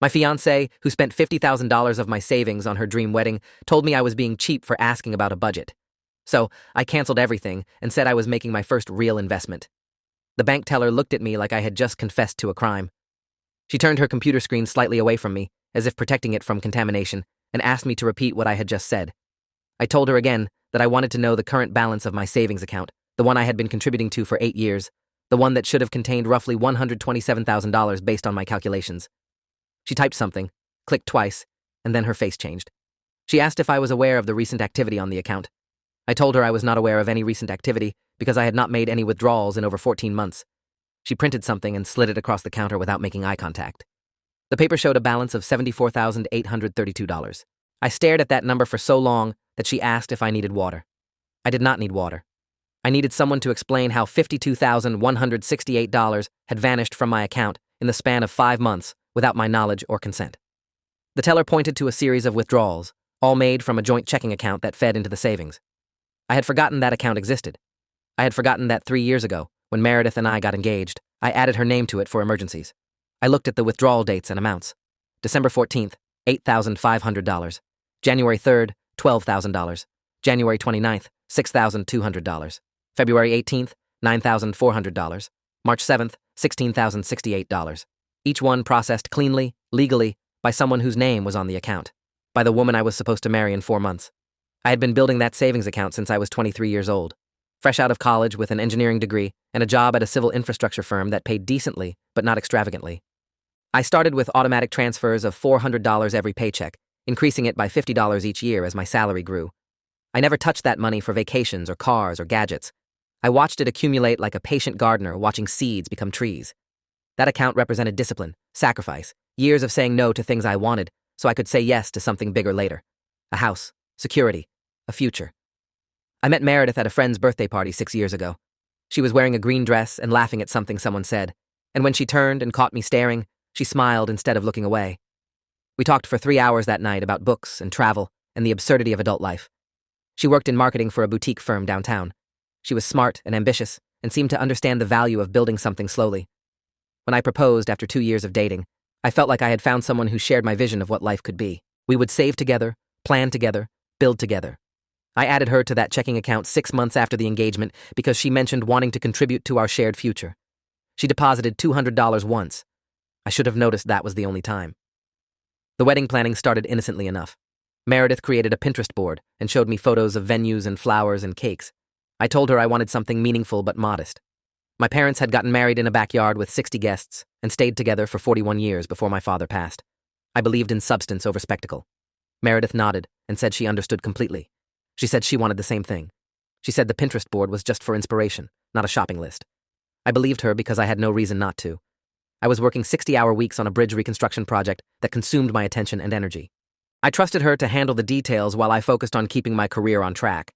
My fiancée, who spent $50,000 of my savings on her dream wedding, told me I was being cheap for asking about a budget. So, I canceled everything and said I was making my first real investment. The bank teller looked at me like I had just confessed to a crime. She turned her computer screen slightly away from me, as if protecting it from contamination, and asked me to repeat what I had just said. I told her again that I wanted to know the current balance of my savings account, the one I had been contributing to for 8 years, the one that should have contained roughly $127,000 based on my calculations. She typed something, clicked twice, and then her face changed. She asked if I was aware of the recent activity on the account. I told her I was not aware of any recent activity because I had not made any withdrawals in over 14 months. She printed something and slid it across the counter without making eye contact. The paper showed a balance of $74,832. I stared at that number for so long that she asked if I needed water. I did not need water. I needed someone to explain how $52,168 had vanished from my account in the span of 5 months without my knowledge or consent. The teller pointed to a series of withdrawals, all made from a joint checking account that fed into the savings. I had forgotten that account existed. I had forgotten that 3 years ago, when Meredith and I got engaged, I added her name to it for emergencies. I looked at the withdrawal dates and amounts. December 14th, $8,500. January 3rd, $12,000. January 29th, $6,200. February 18th, $9,400. March 7th, $16,068. Each one processed cleanly, legally, by someone whose name was on the account, by the woman I was supposed to marry in 4 months. I had been building that savings account since I was 23 years old, fresh out of college with an engineering degree and a job at a civil infrastructure firm that paid decently, but not extravagantly. I started with automatic transfers of $400 every paycheck, increasing it by $50 each year as my salary grew. I never touched that money for vacations or cars or gadgets. I watched it accumulate like a patient gardener watching seeds become trees. That account represented discipline, sacrifice, years of saying no to things I wanted so I could say yes to something bigger later. A house, security, a future. I met Meredith at a friend's birthday party 6 years ago. She was wearing a green dress and laughing at something someone said, and when she turned and caught me staring, she smiled instead of looking away. We talked for 3 hours that night about books and travel and the absurdity of adult life. She worked in marketing for a boutique firm downtown. She was smart and ambitious and seemed to understand the value of building something slowly. When I proposed after 2 years of dating, I felt like I had found someone who shared my vision of what life could be. We would save together, plan together, build together. I added her to that checking account 6 months after the engagement because she mentioned wanting to contribute to our shared future. She deposited $200 once. I should have noticed that was the only time. The wedding planning started innocently enough. Meredith created a Pinterest board and showed me photos of venues and flowers and cakes. I told her I wanted something meaningful but modest. My parents had gotten married in a backyard with 60 guests and stayed together for 41 years before my father passed. I believed in substance over spectacle. Meredith nodded and said she understood completely. She said she wanted the same thing. She said the Pinterest board was just for inspiration, not a shopping list. I believed her because I had no reason not to. I was working 60-hour weeks on a bridge reconstruction project that consumed my attention and energy. I trusted her to handle the details while I focused on keeping my career on track.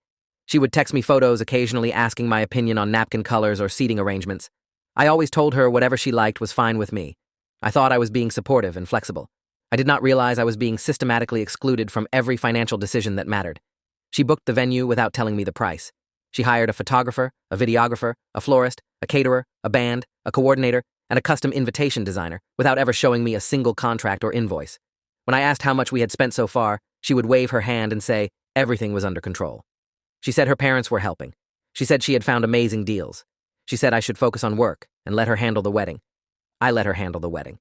She would text me photos occasionally asking my opinion on napkin colors or seating arrangements. I always told her whatever she liked was fine with me. I thought I was being supportive and flexible. I did not realize I was being systematically excluded from every financial decision that mattered. She booked the venue without telling me the price. She hired a photographer, a videographer, a florist, a caterer, a band, a coordinator, and a custom invitation designer without ever showing me a single contract or invoice. When I asked how much we had spent so far, she would wave her hand and say everything was under control. She said her parents were helping. She said she had found amazing deals. She said I should focus on work and let her handle the wedding. I let her handle the wedding.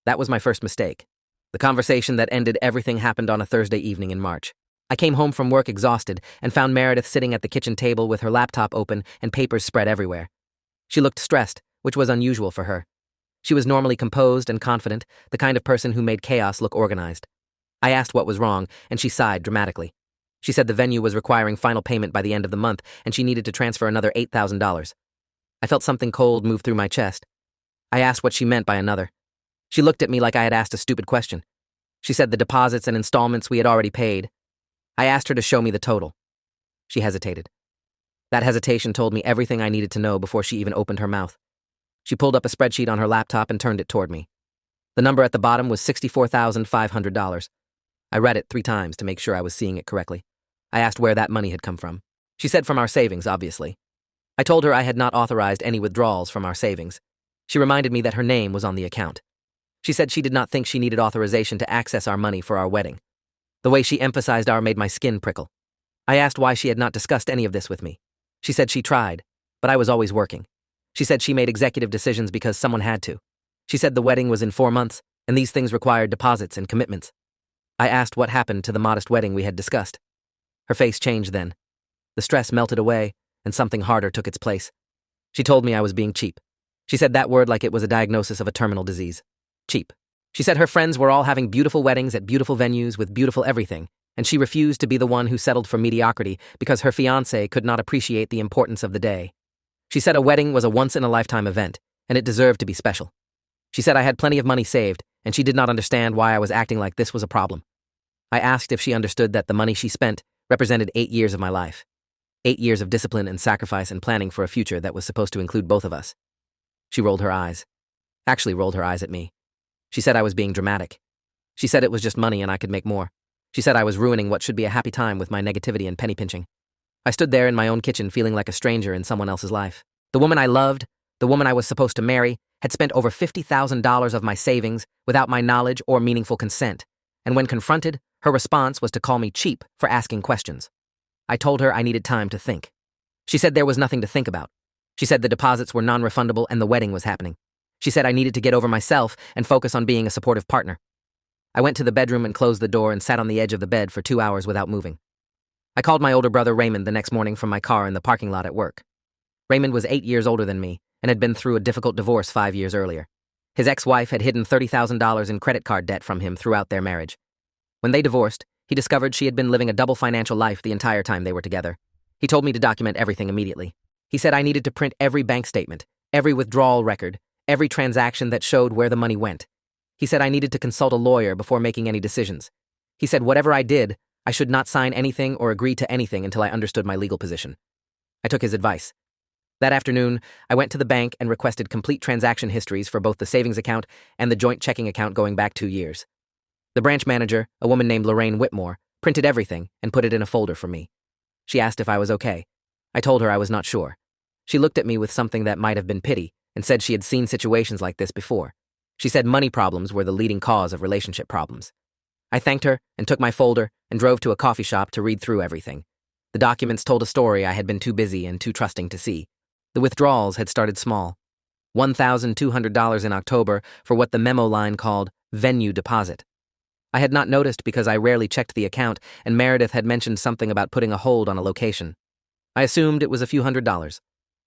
That was my first mistake. The conversation that ended everything happened on a Thursday evening in March. I came home from work exhausted and found Meredith sitting at the kitchen table with her laptop open and papers spread everywhere. She looked stressed, which was unusual for her. She was normally composed and confident, the kind of person who made chaos look organized. I asked what was wrong, and she sighed dramatically. She said the venue was requiring final payment by the end of the month, and she needed to transfer another $8,000. I felt something cold move through my chest. I asked what she meant by another. She looked at me like I had asked a stupid question. She said the deposits and installments we had already paid. I asked her to show me the total. She hesitated. That hesitation told me everything I needed to know before she even opened her mouth. She pulled up a spreadsheet on her laptop and turned it toward me. The number at the bottom was $64,500. I read it 3 times to make sure I was seeing it correctly. I asked where that money had come from. She said from our savings, obviously. I told her I had not authorized any withdrawals from our savings. She reminded me that her name was on the account. She said she did not think she needed authorization to access our money for our wedding. The way she emphasized our made my skin prickle. I asked why she had not discussed any of this with me. She said she tried, but I was always working. She said she made executive decisions because someone had to. She said the wedding was in 4 months, and these things required deposits and commitments. I asked what happened to the modest wedding we had discussed. Her face changed then. The stress melted away, and something harder took its place. She told me I was being cheap. She said that word like it was a diagnosis of a terminal disease. Cheap. She said her friends were all having beautiful weddings at beautiful venues with beautiful everything, and she refused to be the one who settled for mediocrity because her fiancé could not appreciate the importance of the day. She said a wedding was a once-in-a-lifetime event, and it deserved to be special. She said I had plenty of money saved, and she did not understand why I was acting like this was a problem. I asked if she understood that the money she spent represented 8 years of my life. 8 years of discipline and sacrifice and planning for a future that was supposed to include both of us. She rolled her eyes. Actually rolled her eyes at me. She said I was being dramatic. She said it was just money and I could make more. She said I was ruining what should be a happy time with my negativity and penny pinching. I stood there in my own kitchen feeling like a stranger in someone else's life. The woman I loved, the woman I was supposed to marry, had spent over $50,000 of my savings without my knowledge or meaningful consent, and when confronted, her response was to call me cheap for asking questions. I told her I needed time to think. She said there was nothing to think about. She said the deposits were non-refundable and the wedding was happening. She said I needed to get over myself and focus on being a supportive partner. I went to the bedroom and closed the door and sat on the edge of the bed for 2 hours without moving. I called my older brother Raymond the next morning from my car in the parking lot at work. Raymond was 8 years older than me and had been through a difficult divorce 5 years earlier. His ex-wife had hidden $30,000 in credit card debt from him throughout their marriage. When they divorced, he discovered she had been living a double financial life the entire time they were together. He told me to document everything immediately. He said I needed to print every bank statement, every withdrawal record, every transaction that showed where the money went. He said I needed to consult a lawyer before making any decisions. He said whatever I did, I should not sign anything or agree to anything until I understood my legal position. I took his advice. That afternoon, I went to the bank and requested complete transaction histories for both the savings account and the joint checking account going back 2 years. The branch manager, a woman named Lorraine Whitmore, printed everything and put it in a folder for me. She asked if I was okay. I told her I was not sure. She looked at me with something that might have been pity and said she had seen situations like this before. She said money problems were the leading cause of relationship problems. I thanked her and took my folder and drove to a coffee shop to read through everything. The documents told a story I had been too busy and too trusting to see. The withdrawals had started small. $1,200 in October for what the memo line called venue deposit. I had not noticed because I rarely checked the account and Meredith had mentioned something about putting a hold on a location. I assumed it was a few $100s.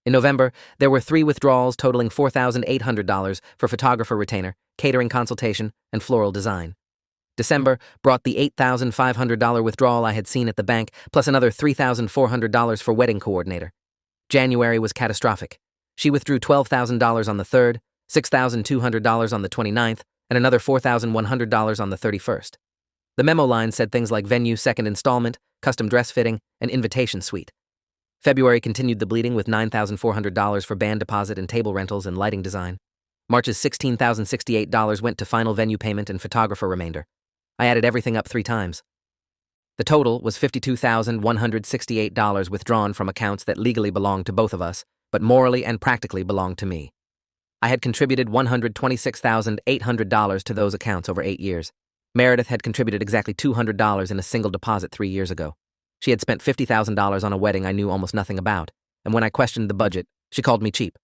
In November, there were 3 withdrawals totaling $4,800 for photographer retainer, catering consultation, and floral design. December brought the $8,500 withdrawal I had seen at the bank, plus another $3,400 for wedding coordinator. January was catastrophic. She withdrew $12,000 on the 3rd, $6,200 on the 29th, and another $4,100 on the 31st. The memo line said things like venue second installment, custom dress fitting, and invitation suite. February continued the bleeding with $9,400 for band deposit and table rentals and lighting design. March's $16,068 went to final venue payment and photographer remainder. I added everything up 3 times. The total was $52,168 withdrawn from accounts that legally belonged to both of us, but morally and practically belonged to me. I had contributed $126,800 to those accounts over 8 years. Meredith had contributed exactly $200 in a single deposit 3 years ago. She had spent $50,000 on a wedding I knew almost nothing about, and when I questioned the budget, she called me cheap.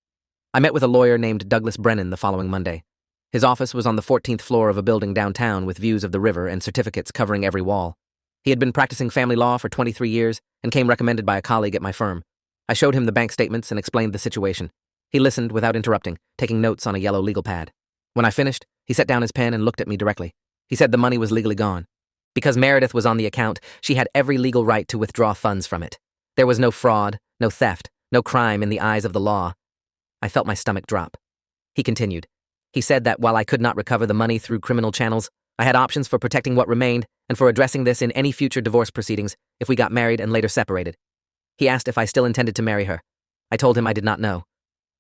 I met with a lawyer named Douglas Brennan the following Monday. His office was on the 14th floor of a building downtown with views of the river and certificates covering every wall. He had been practicing family law for 23 years and came recommended by a colleague at my firm. I showed him the bank statements and explained the situation. He listened without interrupting, taking notes on a yellow legal pad. When I finished, he set down his pen and looked at me directly. He said the money was legally gone. Because Meredith was on the account, she had every legal right to withdraw funds from it. There was no fraud, no theft, no crime in the eyes of the law. I felt my stomach drop. He continued. He said that while I could not recover the money through criminal channels, I had options for protecting what remained and for addressing this in any future divorce proceedings if we got married and later separated. He asked if I still intended to marry her. I told him I did not know.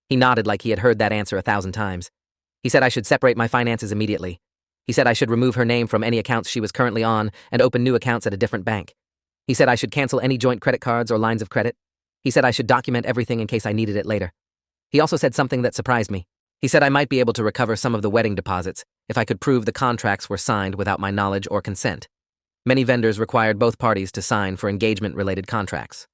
He nodded like he had heard that answer 1,000 times. He said I should separate my finances immediately. He said I should remove her name from any accounts she was currently on and open new accounts at a different bank. He said I should cancel any joint credit cards or lines of credit. He said I should document everything in case I needed it later. He also said something that surprised me. He said I might be able to recover some of the wedding deposits if I could prove the contracts were signed without my knowledge or consent. Many vendors required both parties to sign for engagement-related contracts.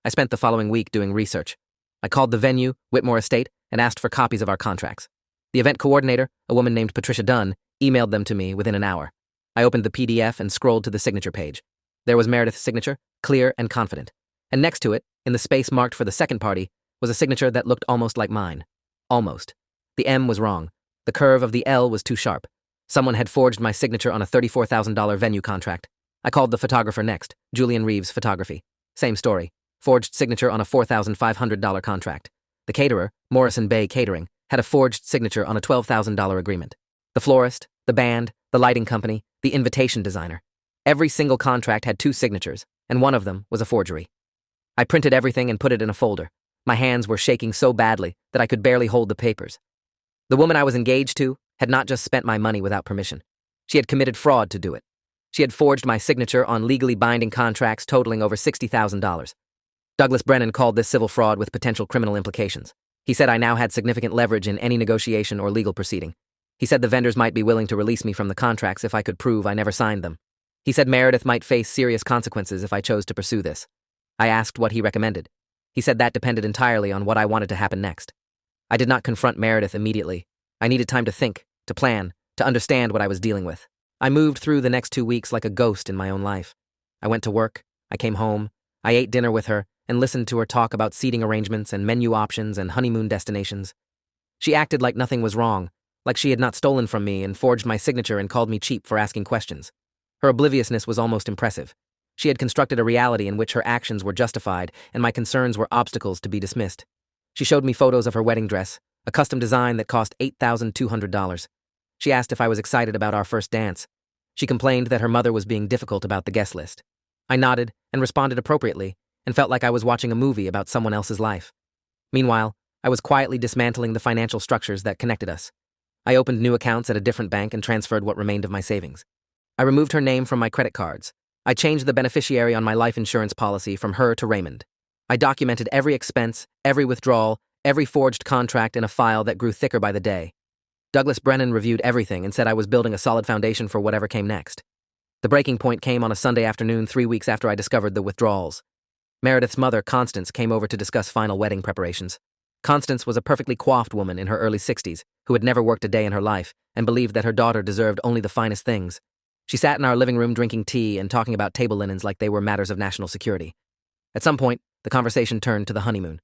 I spent the following week doing research. I called the venue, Whitmore Estate, and asked for copies of our contracts. The event coordinator, a woman named Patricia Dunn, emailed them to me within an hour. I opened the PDF and scrolled to the signature page. There was Meredith's signature, clear and confident. And next to it, in the space marked for the second party, was a signature that looked almost like mine. Almost. The M was wrong. The curve of the L was too sharp. Someone had forged my signature on a $34,000 venue contract. I called the photographer next, Julian Reeves Photography. Same story. Forged signature on a $4,500 contract. The caterer, Morrison Bay Catering, had a forged signature on a $12,000 agreement. The florist, the band, the lighting company, the invitation designer. Every single contract had 2 signatures, and one of them was a forgery. I printed everything and put it in a folder. My hands were shaking so badly that I could barely hold the papers. The woman I was engaged to had not just spent my money without permission. She had committed fraud to do it. She had forged my signature on legally binding contracts totaling over $60,000. Douglas Brennan called this civil fraud with potential criminal implications. He said I now had significant leverage in any negotiation or legal proceeding. He said the vendors might be willing to release me from the contracts if I could prove I never signed them. He said Meredith might face serious consequences if I chose to pursue this. I asked what he recommended. He said that depended entirely on what I wanted to happen next. I did not confront Meredith immediately. I needed time to think, to plan, to understand what I was dealing with. I moved through the next 2 weeks like a ghost in my own life. I went to work, I came home, I ate dinner with her, and listened to her talk about seating arrangements and menu options and honeymoon destinations. She acted like nothing was wrong, like she had not stolen from me and forged my signature and called me cheap for asking questions. Her obliviousness was almost impressive. She had constructed a reality in which her actions were justified and my concerns were obstacles to be dismissed. She showed me photos of her wedding dress, a custom design that cost $8,200. She asked if I was excited about our first dance. She complained that her mother was being difficult about the guest list. I nodded and responded appropriately and felt like I was watching a movie about someone else's life. Meanwhile, I was quietly dismantling the financial structures that connected us. I opened new accounts at a different bank and transferred what remained of my savings. I removed her name from my credit cards. I changed the beneficiary on my life insurance policy from her to Raymond. I documented every expense, every withdrawal, every forged contract in a file that grew thicker by the day. Douglas Brennan reviewed everything and said I was building a solid foundation for whatever came next. The breaking point came on a Sunday afternoon 3 weeks after I discovered the withdrawals. Meredith's mother, Constance, came over to discuss final wedding preparations. Constance was a perfectly coiffed woman in her early 60s who had never worked a day in her life and believed that her daughter deserved only the finest things. She sat in our living room drinking tea and talking about table linens like they were matters of national security. At some point, the conversation turned to the honeymoon.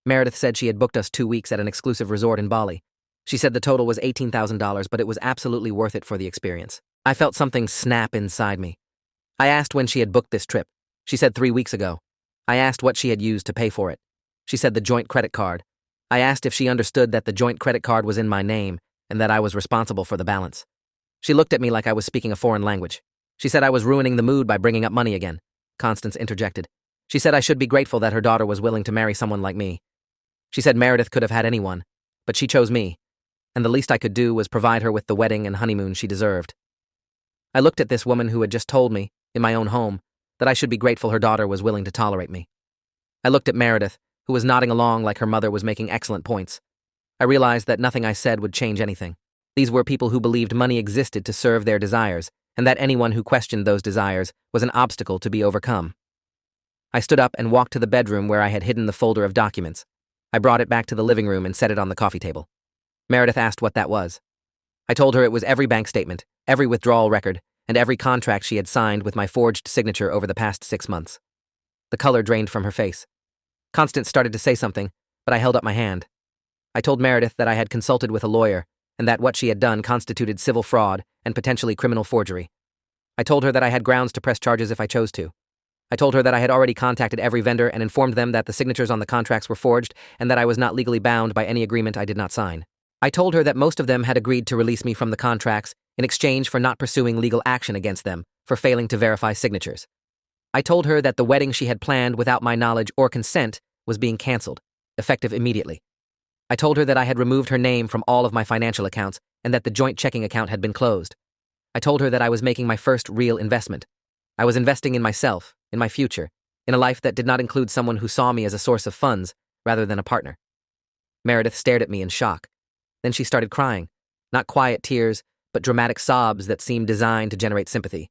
Meredith said she had booked us 2 weeks at an exclusive resort in Bali. She said the total was $18,000, but it was absolutely worth it for the experience. I felt something snap inside me. I asked when she had booked this trip. She said 3 weeks ago. I asked what she had used to pay for it. She said the joint credit card. I asked if she understood that the joint credit card was in my name and that I was responsible for the balance. She looked at me like I was speaking a foreign language. She said I was ruining the mood by bringing up money again. Constance interjected. She said I should be grateful that her daughter was willing to marry someone like me. She said Meredith could have had anyone, but she chose me, and the least I could do was provide her with the wedding and honeymoon she deserved. I looked at this woman who had just told me, in my own home, that I should be grateful her daughter was willing to tolerate me. I looked at Meredith, who was nodding along like her mother was making excellent points. I realized that nothing I said would change anything. These were people who believed money existed to serve their desires, and that anyone who questioned those desires was an obstacle to be overcome. I stood up and walked to the bedroom where I had hidden the folder of documents. I brought it back to the living room and set it on the coffee table. Meredith asked what that was. I told her it was every bank statement, every withdrawal record, and every contract she had signed with my forged signature over the past 6 months. The color drained from her face. Constance started to say something, but I held up my hand. I told Meredith that I had consulted with a lawyer and that what she had done constituted civil fraud and potentially criminal forgery. I told her that I had grounds to press charges if I chose to. I told her that I had already contacted every vendor and informed them that the signatures on the contracts were forged and that I was not legally bound by any agreement I did not sign. I told her that most of them had agreed to release me from the contracts in exchange for not pursuing legal action against them for failing to verify signatures. I told her that the wedding she had planned without my knowledge or consent was being canceled, effective immediately. I told her that I had removed her name from all of my financial accounts and that the joint checking account had been closed. I told her that I was making my first real investment. I was investing in myself, in my future, in a life that did not include someone who saw me as a source of funds rather than a partner. Meredith stared at me in shock. Then she started crying. Not quiet tears, but dramatic sobs that seemed designed to generate sympathy.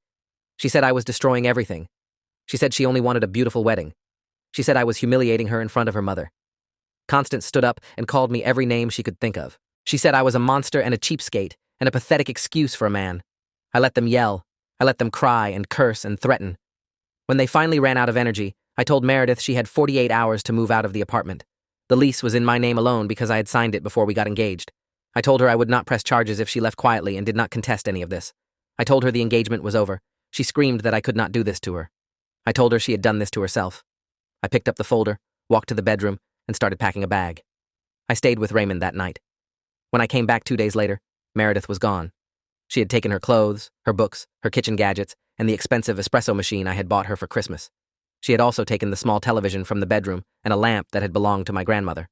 She said I was destroying everything. She said she only wanted a beautiful wedding. She said I was humiliating her in front of her mother. Constance stood up and called me every name she could think of. She said I was a monster and a cheapskate and a pathetic excuse for a man. I let them yell. I let them cry and curse and threaten. When they finally ran out of energy, I told Meredith she had 48 hours to move out of the apartment. The lease was in my name alone because I had signed it before we got engaged. I told her I would not press charges if she left quietly and did not contest any of this. I told her the engagement was over. She screamed that I could not do this to her. I told her she had done this to herself. I picked up the folder, walked to the bedroom, and started packing a bag. I stayed with Raymond that night. When I came back 2 days later, Meredith was gone. She had taken her clothes, her books, her kitchen gadgets, and the expensive espresso machine I had bought her for Christmas. She had also taken the small television from the bedroom and a lamp that had belonged to my grandmother.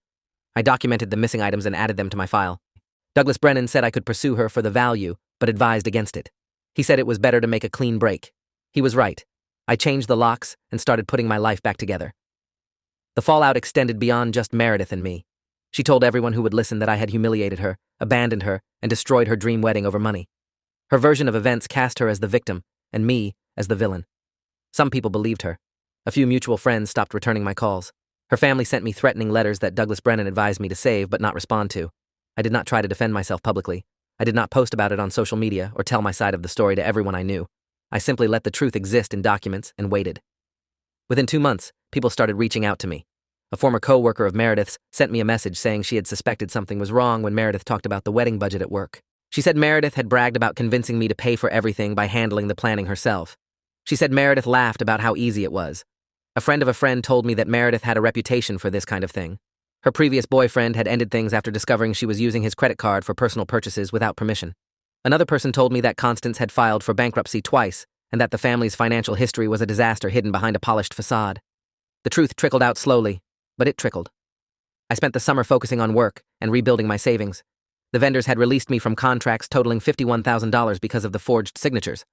I documented the missing items and added them to my file. Douglas Brennan said I could pursue her for the value, but advised against it. He said it was better to make a clean break. He was right. I changed the locks and started putting my life back together. The fallout extended beyond just Meredith and me. She told everyone who would listen that I had humiliated her, abandoned her, and destroyed her dream wedding over money. Her version of events cast her as the victim, and me as the villain. Some people believed her. A few mutual friends stopped returning my calls. Her family sent me threatening letters that Douglas Brennan advised me to save but not respond to. I did not try to defend myself publicly. I did not post about it on social media or tell my side of the story to everyone I knew. I simply let the truth exist in documents and waited. Within 2 months, people started reaching out to me. A former co-worker of Meredith's sent me a message saying she had suspected something was wrong when Meredith talked about the wedding budget at work. She said Meredith had bragged about convincing me to pay for everything by handling the planning herself. She said Meredith laughed about how easy it was. A friend of a friend told me that Meredith had a reputation for this kind of thing. Her previous boyfriend had ended things after discovering she was using his credit card for personal purchases without permission. Another person told me that Constance had filed for bankruptcy twice and that the family's financial history was a disaster hidden behind a polished facade. The truth trickled out slowly, but it trickled. I spent the summer focusing on work and rebuilding my savings. The vendors had released me from contracts totaling $51,000 because of the forged signatures.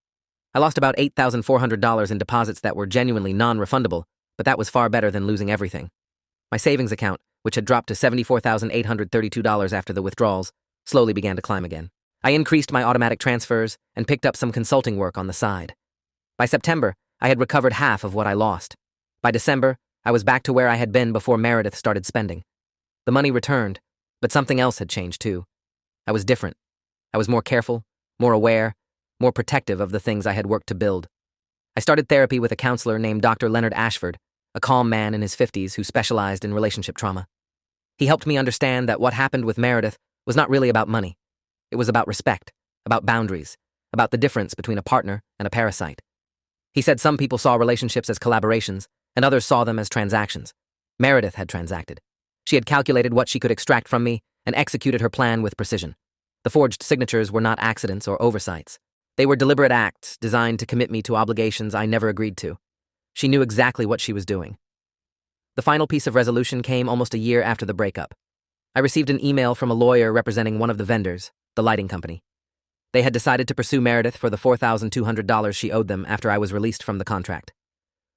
I lost about $8,400 in deposits that were genuinely non-refundable, but that was far better than losing everything. My savings account, which had dropped to $74,832 after the withdrawals, slowly began to climb again. I increased my automatic transfers and picked up some consulting work on the side. By September, I had recovered half of what I lost. By December, I was back to where I had been before Meredith started spending. The money returned, but something else had changed too. I was different. I was more careful, more aware, more protective of the things I had worked to build. I started therapy with a counselor named Dr. Leonard Ashford, a calm man in his 50s who specialized in relationship trauma. He helped me understand that what happened with Meredith was not really about money. It was about respect, about boundaries, about the difference between a partner and a parasite. He said some people saw relationships as collaborations, and others saw them as transactions. Meredith had transacted. She had calculated what she could extract from me and executed her plan with precision. The forged signatures were not accidents or oversights. They were deliberate acts designed to commit me to obligations I never agreed to. She knew exactly what she was doing. The final piece of resolution came almost a year after the breakup. I received an email from a lawyer representing one of the vendors, the lighting company. They had decided to pursue Meredith for the $4,200 she owed them after I was released from the contract.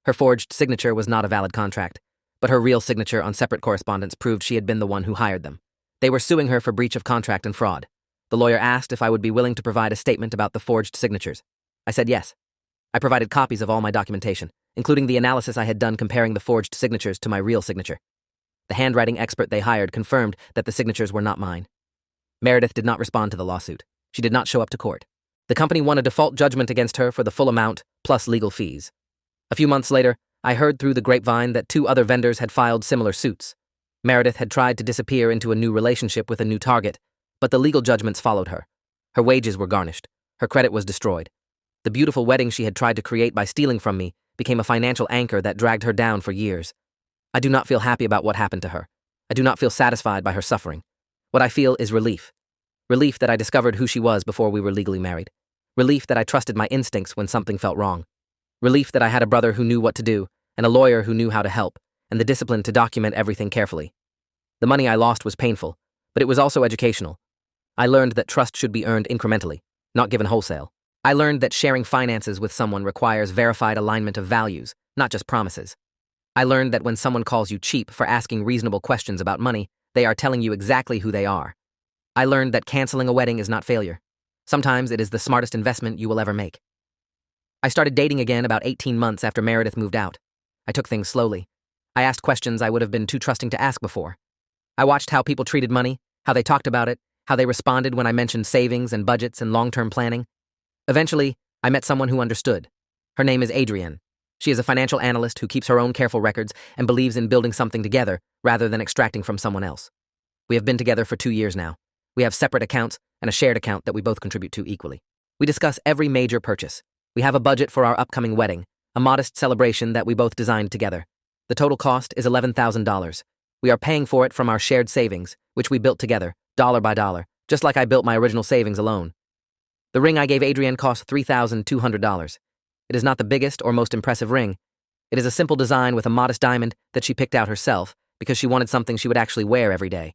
Her forged signature was not a valid contract, but her real signature on separate correspondence proved she had been the one who hired them. They were suing her for breach of contract and fraud. The lawyer asked if I would be willing to provide a statement about the forged signatures. I said yes. I provided copies of all my documentation, including the analysis I had done comparing the forged signatures to my real signature. The handwriting expert they hired confirmed that the signatures were not mine. Meredith did not respond to the lawsuit. She did not show up to court. The company won a default judgment against her for the full amount, plus legal fees. A few months later, I heard through the grapevine that 2 other vendors had filed similar suits. Meredith had tried to disappear into a new relationship with a new target, but the legal judgments followed her. Her wages were garnished. Her credit was destroyed. The beautiful wedding she had tried to create by stealing from me became a financial anchor that dragged her down for years. I do not feel happy about what happened to her. I do not feel satisfied by her suffering. What I feel is relief. Relief that I discovered who she was before we were legally married. Relief that I trusted my instincts when something felt wrong. Relief that I had a brother who knew what to do, and a lawyer who knew how to help, and the discipline to document everything carefully. The money I lost was painful, but it was also educational. I learned that trust should be earned incrementally, not given wholesale. I learned that sharing finances with someone requires verified alignment of values, not just promises. I learned that when someone calls you cheap for asking reasonable questions about money, they are telling you exactly who they are. I learned that canceling a wedding is not failure. Sometimes it is the smartest investment you will ever make. I started dating again about 18 months after Meredith moved out. I took things slowly. I asked questions I would have been too trusting to ask before. I watched how people treated money, how they talked about it, how they responded when I mentioned savings and budgets and long-term planning. Eventually, I met someone who understood. Her name is Adrienne. She is a financial analyst who keeps her own careful records and believes in building something together rather than extracting from someone else. We have been together for 2 years now. We have separate accounts and a shared account that we both contribute to equally. We discuss every major purchase. We have a budget for our upcoming wedding, a modest celebration that we both designed together. The total cost is $11,000. We are paying for it from our shared savings, which we built together, dollar by dollar, just like I built my original savings alone. The ring I gave Adrienne cost $3,200. It is not the biggest or most impressive ring. It is a simple design with a modest diamond that she picked out herself because she wanted something she would actually wear every day.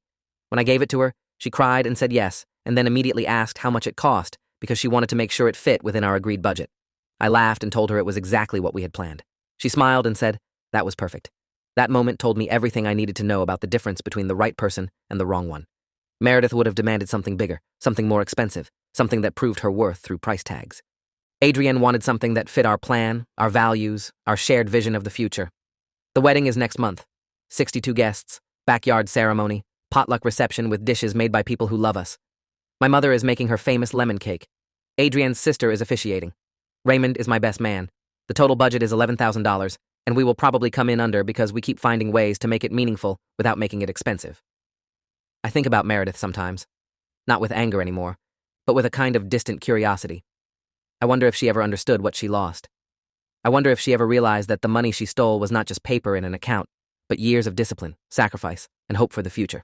When I gave it to her, she cried and said yes, and then immediately asked how much it cost because she wanted to make sure it fit within our agreed budget. I laughed and told her it was exactly what we had planned. She smiled and said, "That was perfect." That moment told me everything I needed to know about the difference between the right person and the wrong one. Meredith would have demanded something bigger, something more expensive, something that proved her worth through price tags. Adrienne wanted something that fit our plan, our values, our shared vision of the future. The wedding is next month. 62 guests, backyard ceremony, potluck reception with dishes made by people who love us. My mother is making her famous lemon cake. Adrienne's sister is officiating. Raymond is my best man. The total budget is $11,000, and we will probably come in under because we keep finding ways to make it meaningful without making it expensive. I think about Meredith sometimes. Not with anger anymore, but with a kind of distant curiosity. I wonder if she ever understood what she lost. I wonder if she ever realized that the money she stole was not just paper in an account, but years of discipline, sacrifice, and hope for the future.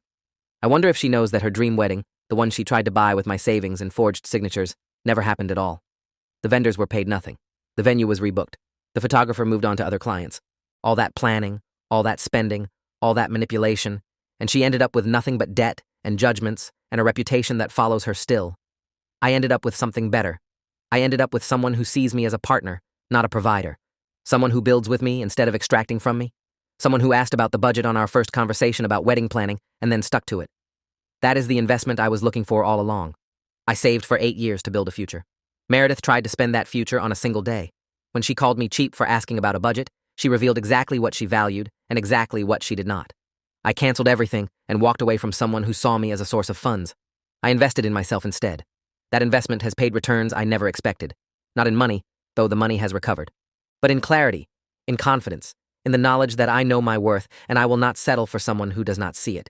I wonder if she knows that her dream wedding, the one she tried to buy with my savings and forged signatures, never happened at all. The vendors were paid nothing. The venue was rebooked. The photographer moved on to other clients. All that planning, all that spending, all that manipulation, and she ended up with nothing but debt and judgments and a reputation that follows her still. I ended up with something better. I ended up with someone who sees me as a partner, not a provider. Someone who builds with me instead of extracting from me. Someone who asked about the budget on our first conversation about wedding planning and then stuck to it. That is the investment I was looking for all along. I saved for 8 years to build a future. Meredith tried to spend that future on a single day. When she called me cheap for asking about a budget, she revealed exactly what she valued and exactly what she did not. I canceled everything and walked away from someone who saw me as a source of funds. I invested in myself instead. That investment has paid returns I never expected. Not in money, though the money has recovered, but in clarity, in confidence, in the knowledge that I know my worth and I will not settle for someone who does not see it.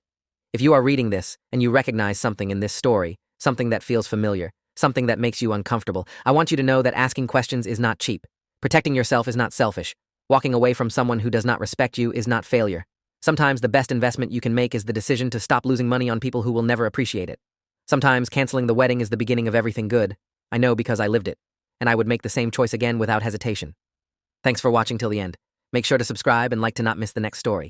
If you are reading this and you recognize something in this story, something that feels familiar, something that makes you uncomfortable, I want you to know that asking questions is not cheap. Protecting yourself is not selfish. Walking away from someone who does not respect you is not failure. Sometimes the best investment you can make is the decision to stop losing money on people who will never appreciate it. Sometimes canceling the wedding is the beginning of everything good. I know because I lived it, and I would make the same choice again without hesitation. Thanks for watching till the end. Make sure to subscribe and like to not miss the next story.